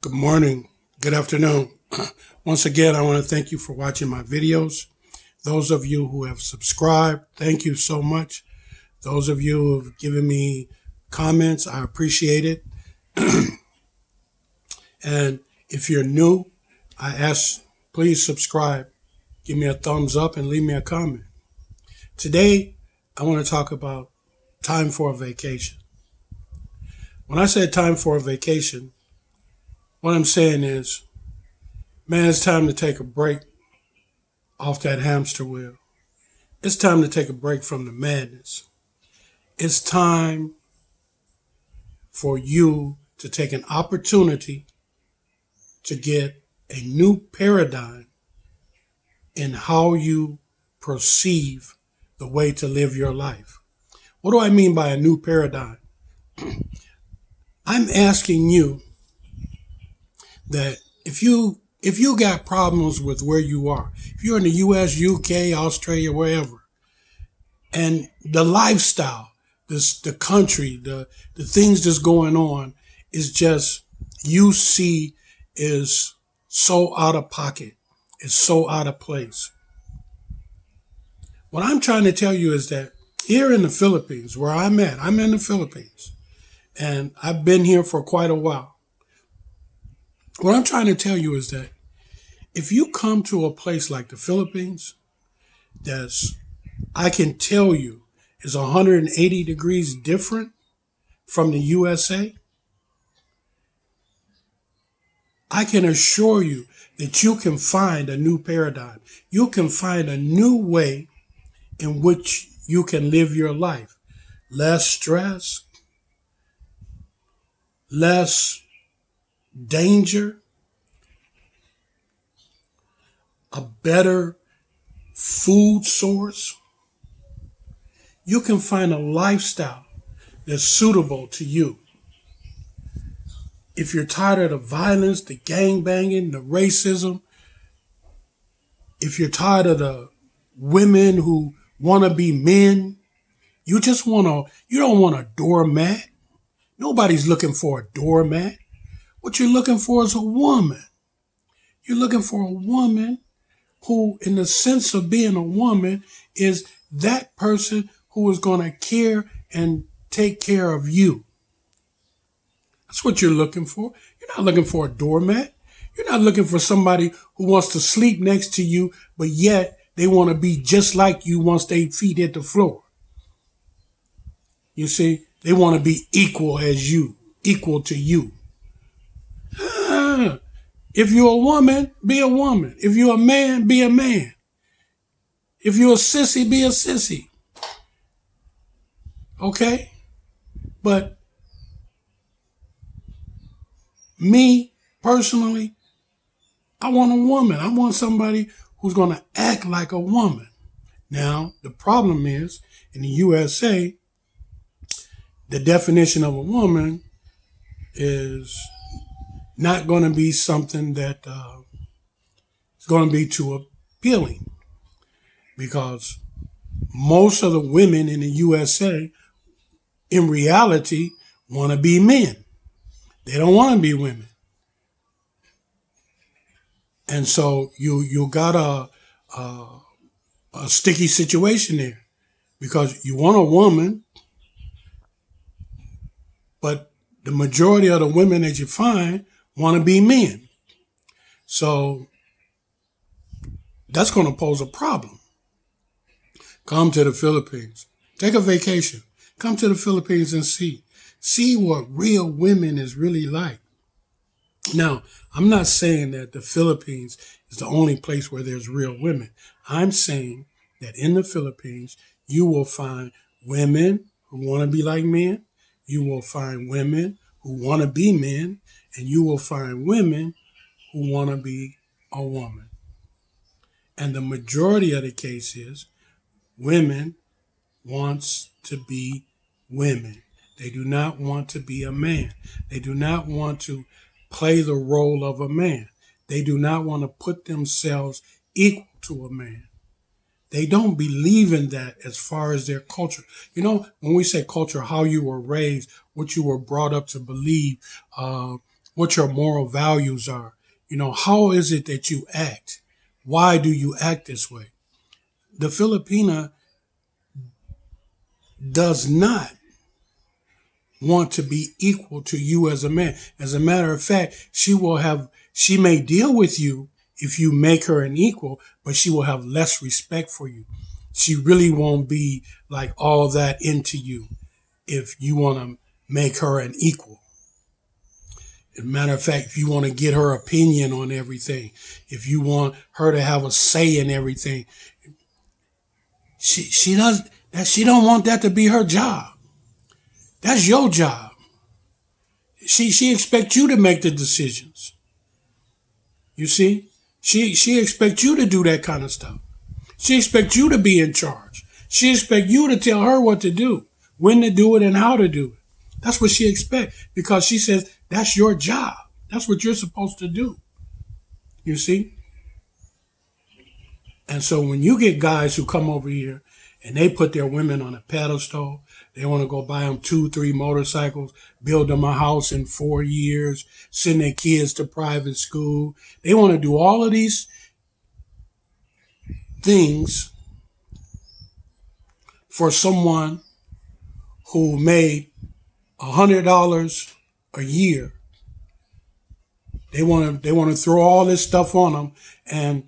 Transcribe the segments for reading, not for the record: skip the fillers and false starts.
Good morning. Good afternoon. Once again, I want to thank you for watching my videos. Those of you who have subscribed, thank you so much. Those of you who have given me comments, I appreciate it. And if you're new, I ask, please subscribe. Give me a thumbs up and leave me a comment. Today, I want to talk about time for a vacation. When I say time for a vacation, what I'm saying is, man, it's time to take a break off that hamster wheel. It's time to take a break from the madness. It's time for you to take an opportunity to get a new paradigm in how you perceive the way to live your life. What do I mean by a new paradigm? I'm asking you that if you got problems with where you are, if you're in the US, UK, Australia, wherever, and the lifestyle, the country, the things that's going on is just, you see, is so out of pocket. It's so out of place. What I'm trying to tell you is that here in the Philippines, where I'm in the Philippines, and I've been here for quite a while. What I'm trying to tell you is that if you come to a place like the Philippines, I can tell you, is 180 degrees different from the USA, I can assure you that you can find a new paradigm. You can find a new way in which you can live your life. Less stress, less danger, a better food source. You can find a lifestyle that's suitable to you. If you're tired of the violence, the gang banging, the racism, if you're tired of the women who want to be men, you don't want a doormat. Nobody's looking for a doormat. What you're looking for is a woman. You're looking for a woman who, in the sense of being a woman, is that person who is going to care and take care of you. That's what you're looking for. You're not looking for a doormat. You're not looking for somebody who wants to sleep next to you, but yet they want to be just like you once their feet hit the floor. You see, they want to be equal to you. If you're a woman, be a woman. If you're a man, be a man. If you're a sissy, be a sissy. Okay? But me, personally, I want a woman. I want somebody who's going to act like a woman. Now, the problem is, in the USA, the definition of a woman is not going to be something that is going to be too appealing, because most of the women in the USA, in reality, want to be men. They don't want to be women. And so you got a sticky situation there, because you want a woman, but the majority of the women that you find want to be men. So that's going to pose a problem. Come to the Philippines. Take a vacation. Come to the Philippines and see what real women is really like. Now, I'm not saying that the Philippines is the only place where there's real women. I'm saying that in the Philippines, you will find women who want to be like men. You will find women who want to be men. And you will find women who want to be a woman. And the majority of the case is women wants to be women. They do not want to be a man. They do not want to play the role of a man. They do not want to put themselves equal to a man. They don't believe in that as far as their culture. You know, when we say culture, how you were raised, what you were brought up to believe, what your moral values are. How is it that you act? Why do you act this way? The Filipina does not want to be equal to you as a man. As a matter of fact, she may deal with you if you make her an equal, but she will have less respect for you. She really won't be like all that into you if you want to make her an equal. As a matter of fact, if you want to get her opinion on everything, if you want her to have a say in everything, she don't want that to be her job. That's your job. She expects you to make the decisions. You see? She expects you to do that kind of stuff. She expects you to be in charge. She expects you to tell her what to do, when to do it, and how to do it. That's what she expects, because she says that's your job. That's what you're supposed to do. You see? And so when you get guys who come over here and they put their women on a pedestal, they want to go buy them 2-3 motorcycles, build them a house in 4 years, send their kids to private school. They want to do all of these things for someone who made $100 a year. They want to throw all this stuff on them, and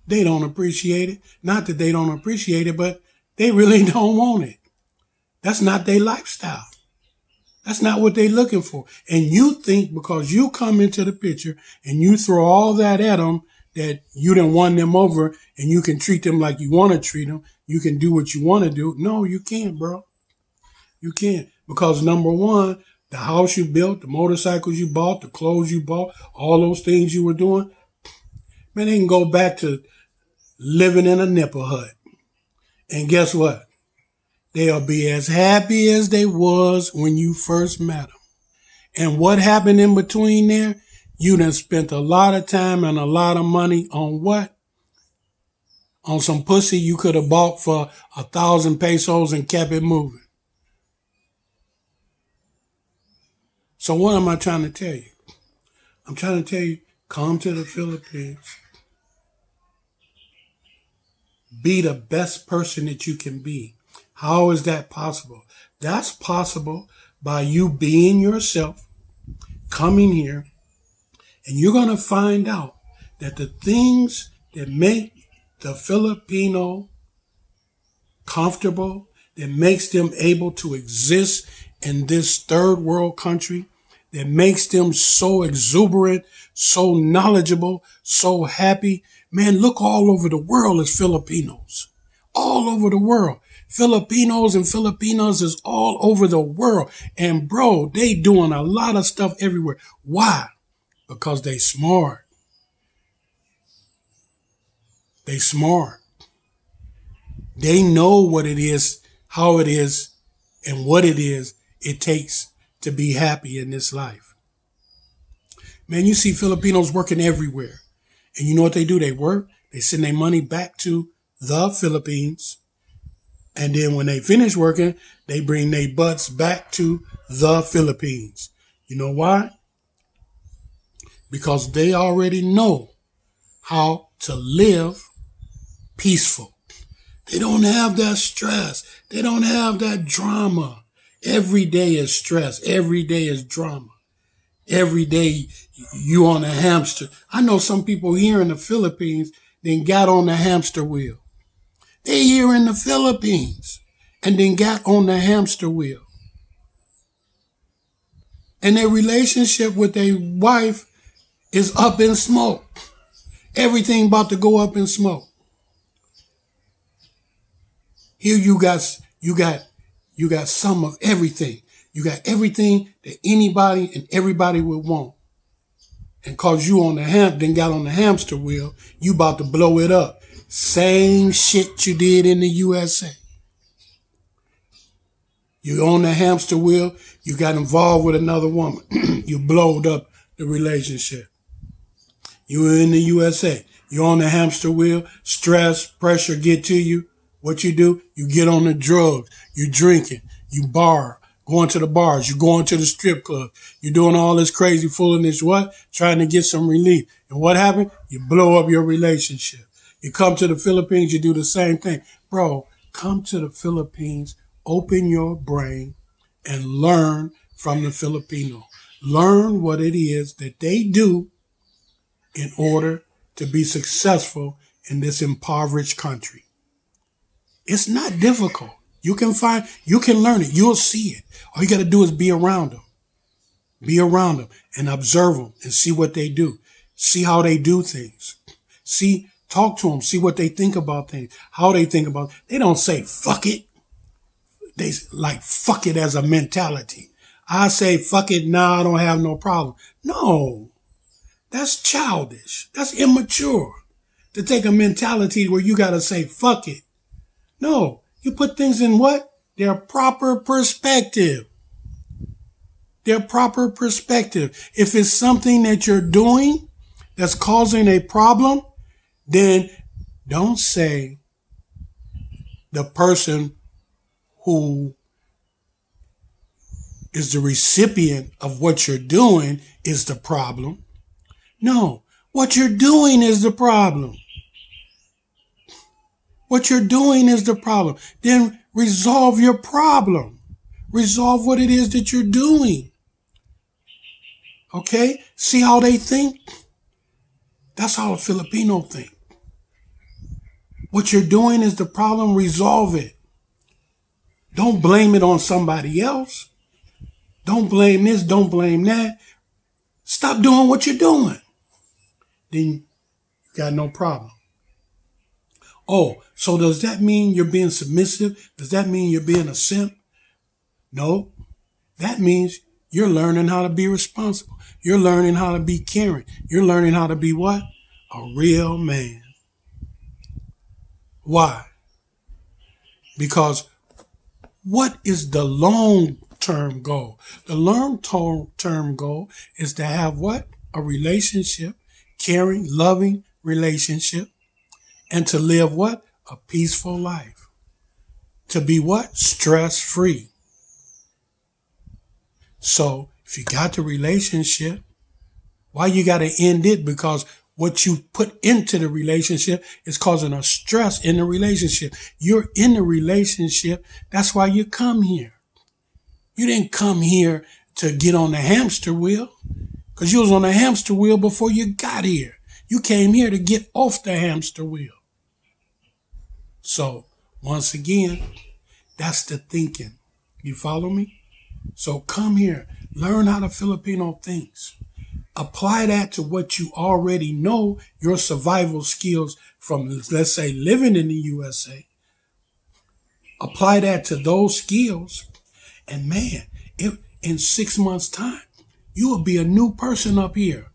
they don't appreciate it. Not that they don't appreciate it, but they really don't want it. That's not their lifestyle. That's not what they're looking for. And you think because you come into the picture and you throw all that at them, that you done won them over and you can treat them like you want to treat them. You can do what you want to do. No, you can't, bro. You can't. Because number one, the house you built, the motorcycles you bought, the clothes you bought, all those things you were doing, man, they can go back to living in a nipple hut. And guess what? They'll be as happy as they was when you first met them. And what happened in between there? You done spent a lot of time and a lot of money on what? On some pussy you could have bought for 1,000 pesos and kept it moving. So what am I trying to tell you? I'm trying to tell you, come to the Philippines. Be the best person that you can be. How is that possible? That's possible by you being yourself, coming here, and you're going to find out that the things that make the Filipino comfortable, that makes them able to exist in this third world country, that makes them so exuberant, so knowledgeable, so happy. Man, look all over the world as Filipinos. All over the world. Filipinos and Filipinas is all over the world. And bro, they doing a lot of stuff everywhere. Why? Because they smart. They smart. They know what it is, how it is, and what it takes to be happy in this life. Man, you see Filipinos working everywhere. And you know what they do? They work, they send their money back to the Philippines. And then when they finish working, they bring their butts back to the Philippines. You know why? Because they already know how to live peaceful. They don't have that stress. They don't have that drama. Every day is stress. Every day is drama. Every day you on a hamster. I know some people here in the Philippines then got on the hamster wheel. They here in the Philippines and then got on the hamster wheel. And their relationship with their wife is up in smoke. Everything about to go up in smoke. Here you got some of everything. You got everything that anybody and everybody would want. And cause you got on the hamster wheel, you about to blow it up. Same shit you did in the USA. You on the hamster wheel, you got involved with another woman. You blowed up the relationship. You were in the USA. You're on the hamster wheel, stress, pressure get to you. What you do? You get on the drugs. You drinking. You borrow. Going to the bars, you're going to the strip club, you're doing all this crazy foolishness, what? Trying to get some relief. And what happened? You blow up your relationship. You come to the Philippines, you do the same thing. Bro, come to the Philippines, open your brain, and learn from the Filipino. Learn what it is that they do in order to be successful in this impoverished country. It's not difficult. You can learn it. You'll see it. All you got to do is be around them. Be around them and observe them and see what they do. See how they do things. Talk to them. See what they think about things. How they think about it. They don't say, fuck it. They like fuck it as a mentality. I say, fuck it, now I don't have no problem. No, that's childish. That's immature to take a mentality where you got to say, fuck it. No, you put things in what? Their proper perspective. Their proper perspective. If it's something that you're doing that's causing a problem, then don't say the person who is the recipient of what you're doing is the problem. No, what you're doing is the problem. What you're doing is the problem. Then resolve your problem. Resolve what it is that you're doing. Okay? See how they think? That's how a Filipino think. What you're doing is the problem. Resolve it. Don't blame it on somebody else. Don't blame this. Don't blame that. Stop doing what you're doing. Then you got no problem. Oh, so does that mean you're being submissive? Does that mean you're being a simp? No. That means you're learning how to be responsible. You're learning how to be caring. You're learning how to be what? A real man. Why? Because what is the long-term goal? The long-term goal is to have what? A relationship, caring, loving relationship, and to live what? A peaceful life. To be what? Stress-free. So if you got the relationship, why you got to end it? Because what you put into the relationship is causing a stress in the relationship. You're in the relationship. That's why you come here. You didn't come here to get on the hamster wheel, because you was on the hamster wheel before you got here. You came here to get off the hamster wheel. So once again, that's the thinking. You follow me? So come here, learn how the Filipino thinks. Apply that to what you already know, your survival skills from, let's say, living in the USA. Apply that to those skills. And man, in 6 months' time, you will be a new person up here.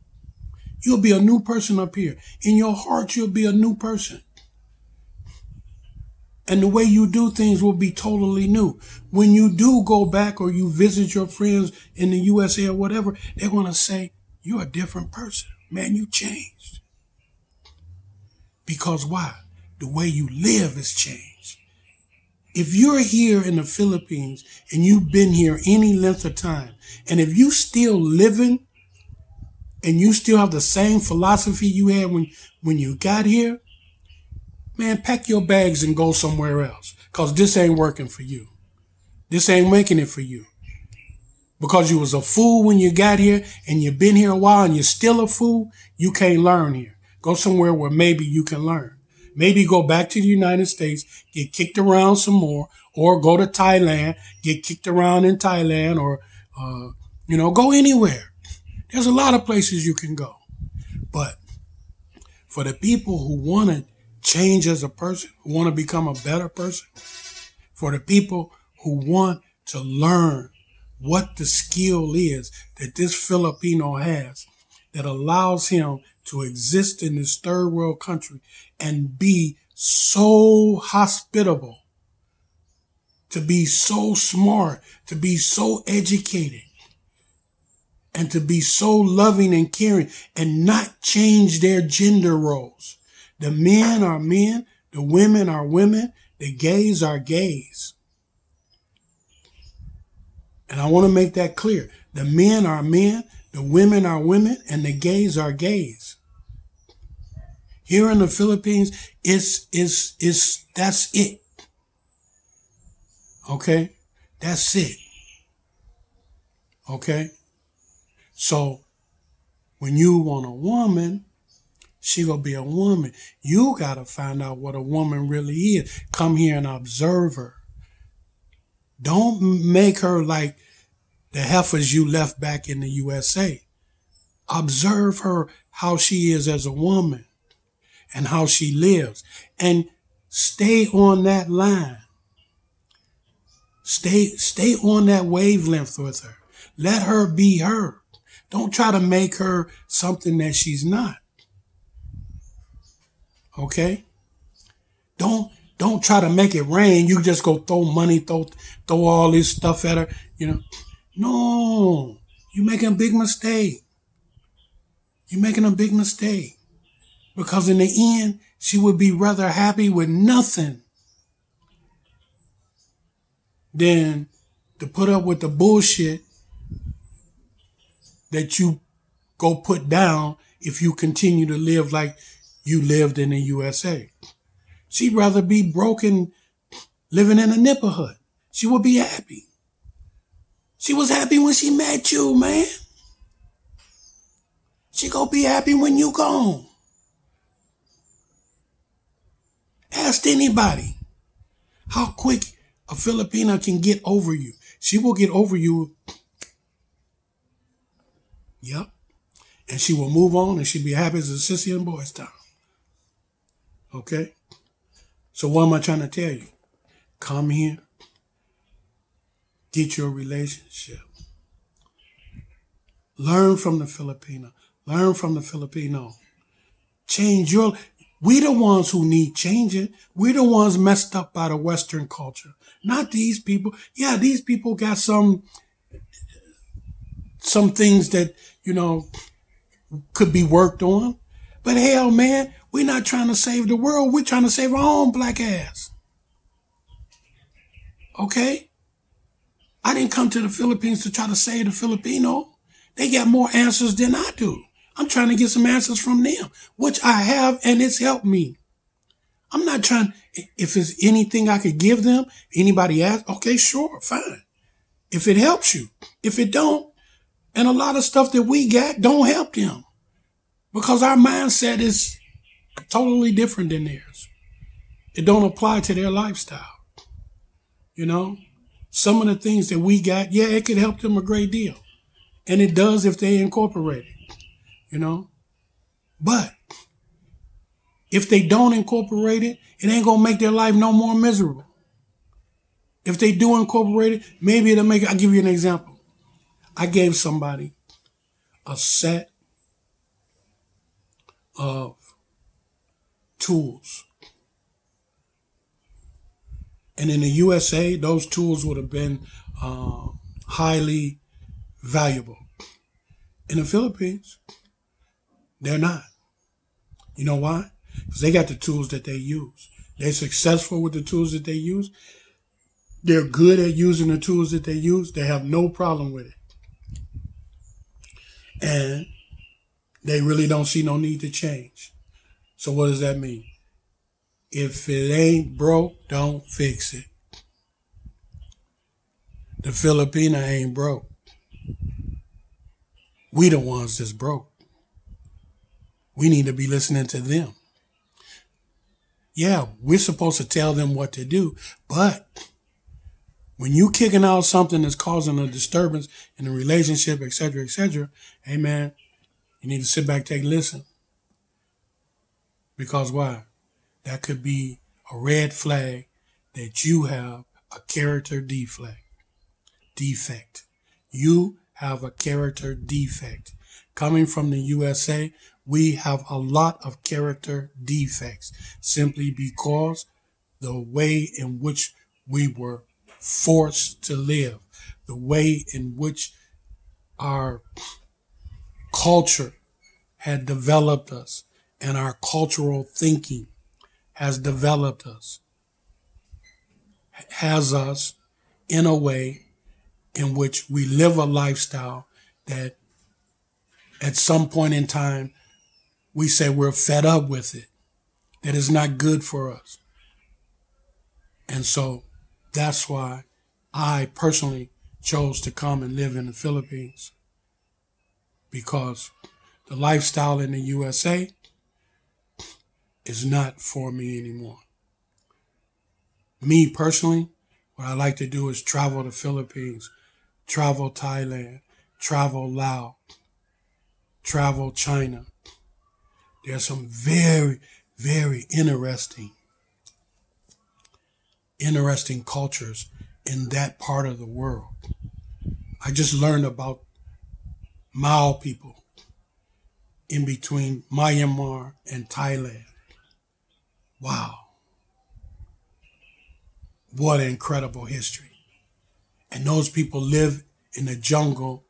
You'll be a new person up here. In your heart, you'll be a new person. And the way you do things will be totally new. When you do go back or you visit your friends in the USA or whatever, they're going to say, you're a different person. Man, you changed. Because why? The way you live has changed. If you're here in the Philippines and you've been here any length of time, and if you still living and you still have the same philosophy you had when you got here, man, pack your bags and go somewhere else, because this ain't working for you. This ain't making it for you. Because you was a fool when you got here and you've been here a while and you're still a fool, you can't learn here. Go somewhere where maybe you can learn. Maybe go back to the United States, get kicked around some more, or go to Thailand, get kicked around in Thailand, or, go anywhere. There's a lot of places you can go. But for the people who want to change as a person, who want to become a better person, for the people who want to learn what the skill is that this Filipino has that allows him to exist in this third world country and be so hospitable, to be so smart, to be so educated, and to be so loving and caring and not change their gender roles. The men are men, the women are women, the gays are gays. And I want to make that clear. The men are men, the women are women, and the gays are gays. Here in the Philippines, that's it. Okay? That's it. Okay? So when you want a woman, she gonna be a woman. You gotta find out what a woman really is. Come here and observe her. Don't make her like the heifers you left back in the USA. Observe her, how she is as a woman and how she lives. And stay on that line. Stay on that wavelength with her. Let her be her. Don't try to make her something that she's not. Okay? Don't try to make it rain. You just go throw money, throw all this stuff at her. No, you're making a big mistake. You're making a big mistake. Because in the end, she would be rather happy with nothing than to put up with the bullshit that you go put down if you continue to live like you lived in the USA. She'd rather be broken living in a neighborhood. She would be happy. She was happy when she met you, man. She gonna be happy when you gone. Ask anybody how quick a Filipina can get over you. She will get over you. Yep. And she will move on and she'll be happy as a sissy in Boys Town. Okay? So what am I trying to tell you? Come here. Get your relationship. Learn from the Filipina. Learn from the Filipino. Change your... We the ones who need changing. We're the ones messed up by the Western culture. Not these people. Yeah, these people got some things that, could be worked on. But hell, man, we're not trying to save the world. We're trying to save our own black ass. Okay? I didn't come to the Philippines to try to save the Filipino. They got more answers than I do. I'm trying to get some answers from them, which I have, and it's helped me. I'm not trying, if there's anything I could give them, anybody ask, okay, sure, fine. If it helps you. If it don't, and a lot of stuff that we got don't help them. Because our mindset is totally different than theirs. It don't apply to their lifestyle. Some of the things that we got, yeah, it could help them a great deal. And it does if they incorporate it. But if they don't incorporate it, it ain't gonna make their life no more miserable. If they do incorporate it, maybe it'll make it. I'll give you an example. I gave somebody a set of tools. And in the USA, those tools would have been highly valuable. In the Philippines, they're not. You know why? Because they got the tools that they use. They're successful with the tools that they use. They're good at using the tools that they use. They have no problem with it. And they really don't see no need to change. So what does that mean? If it ain't broke, don't fix it. The Filipina ain't broke. We the ones that's broke. We need to be listening to them. Yeah, we're supposed to tell them what to do, but when you kicking out something that's causing a disturbance in the relationship, etc., hey man, you need to sit back, take a listen. Because why? That could be a red flag that you have a character defect. You have a character defect. Coming from the USA, we have a lot of character defects simply because the way in which we were forced to live, the way in which our culture had developed us and our cultural thinking has developed us, has us in a way in which we live a lifestyle that at some point in time we say we're fed up with it, that is not good for us. And so that's why I personally chose to come and live in the Philippines, because the lifestyle in the USA is not for me anymore. Me personally, what I like to do is travel the Philippines, travel Thailand, travel Laos, travel China. There's some very, very interesting cultures in that part of the world. I just learned about Mao people in between Myanmar and Thailand. Wow. What an incredible history. And those people live in the jungle,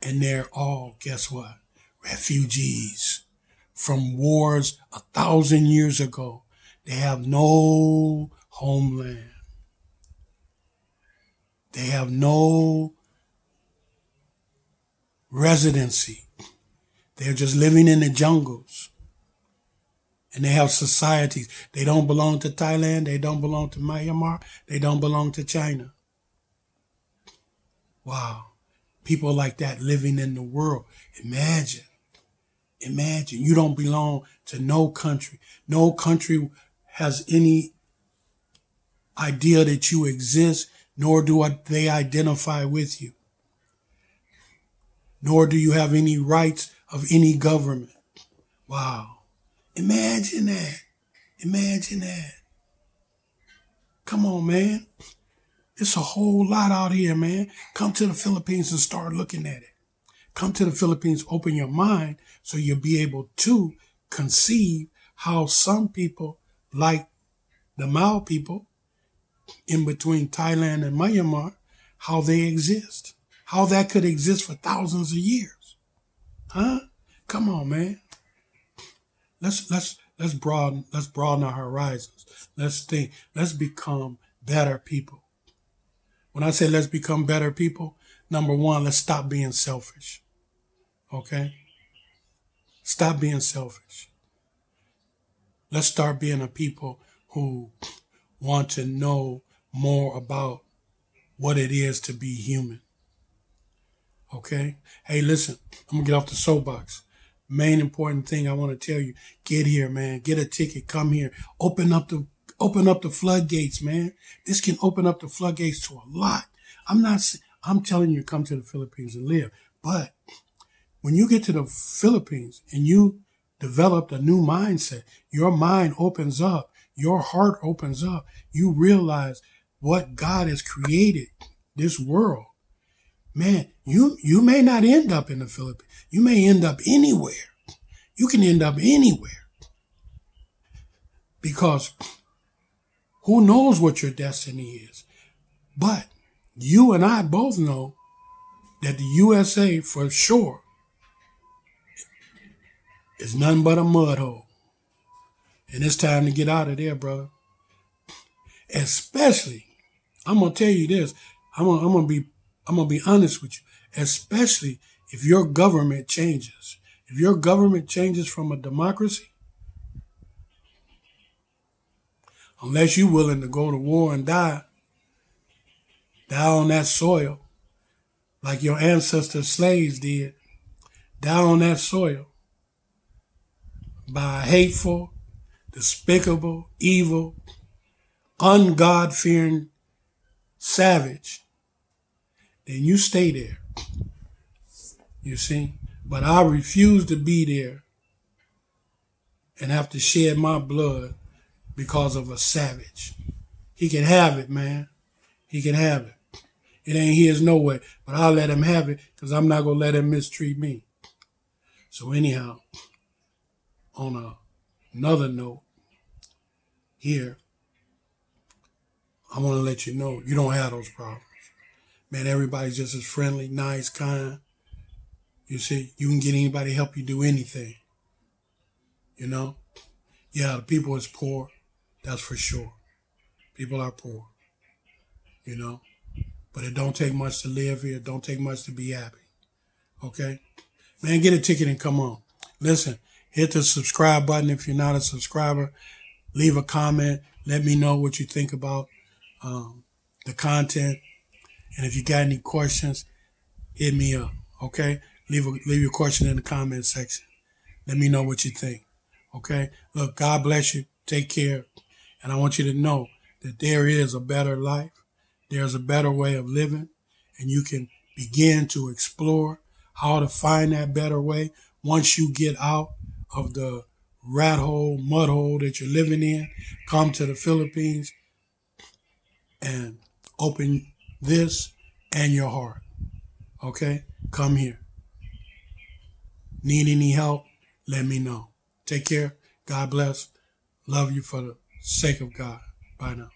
and they're all, guess what? Refugees from wars 1,000 years ago. They have no homeland. They have no residency. They're just living in the jungles. And they have societies. They don't belong to Thailand. They don't belong to Myanmar. They don't belong to China. Wow. People like that living in the world. Imagine. You don't belong to no country. No country has any idea that you exist, nor do they identify with you. Nor do you have any rights of any government. Wow. Imagine that. Come on, man. It's a whole lot out here, man. Come to the Philippines and start looking at it. Come to the Philippines, open your mind so you'll be able to conceive how some people, like the Mao people in between Thailand and Myanmar, how they exist. How that could exist for thousands of years. Huh? Come on, man. Let's broaden our horizons. Let's think. Let's become better people. When I say let's become better people, number one, let's stop being selfish. Okay? Stop being selfish. Let's start being a people who want to know more about what it is to be human. Okay? Hey, listen, I'm going to get off the soapbox. Main important thing I want to tell you, get here, man. Get a ticket. Come here. Open up the floodgates, man. This can open up the floodgates to a lot. I'm telling you, come to the Philippines and live. But when you get to the Philippines and you develop a new mindset, your mind opens up, your heart opens up. You realize what God has created, this world. Man, you may not end up in the Philippines. You may end up anywhere. You can end up anywhere. Because who knows what your destiny is? But you and I both know that the USA for sure is nothing but a mud hole. And it's time to get out of there, brother. Especially, I'm gonna tell you this. I'm gonna be honest with you. Especially if your government changes. If your government changes from a democracy, unless you're willing to go to war and die on that soil, like your ancestors slaves did, die on that soil by a hateful, despicable, evil, ungod-fearing savage, then you stay there. You see? But I refuse to be there and have to shed my blood because of a savage. He can have it, man. He can have it. It ain't his no way, but I'll let him have it because I'm not going to let him mistreat me. So anyhow, on another note, here, I want to let you know you don't have those problems. Man, everybody's just as friendly, nice, kind. You see, you can get anybody to help you do anything. You know? Yeah, the people is poor. That's for sure. People are poor. You know? but it don't take much to live here. It don't take much to be happy. Okay? Man, get a ticket and come on. Listen, hit the subscribe button if you're not a subscriber. Leave a comment. Let me know what you think about the content. And if you got any questions, hit me up. Okay? Leave your question in the comment section. Let me know what you think. Okay? Look, God bless you. Take care. And I want you to know that there is a better life. There's a better way of living. And you can begin to explore how to find that better way once you get out of the rat hole, mud hole that you're living in. Come to the Philippines and open this and your heart. Okay? Come here. Need any help? Let me know. Take care. God bless. Love you for the sake of God. Bye now.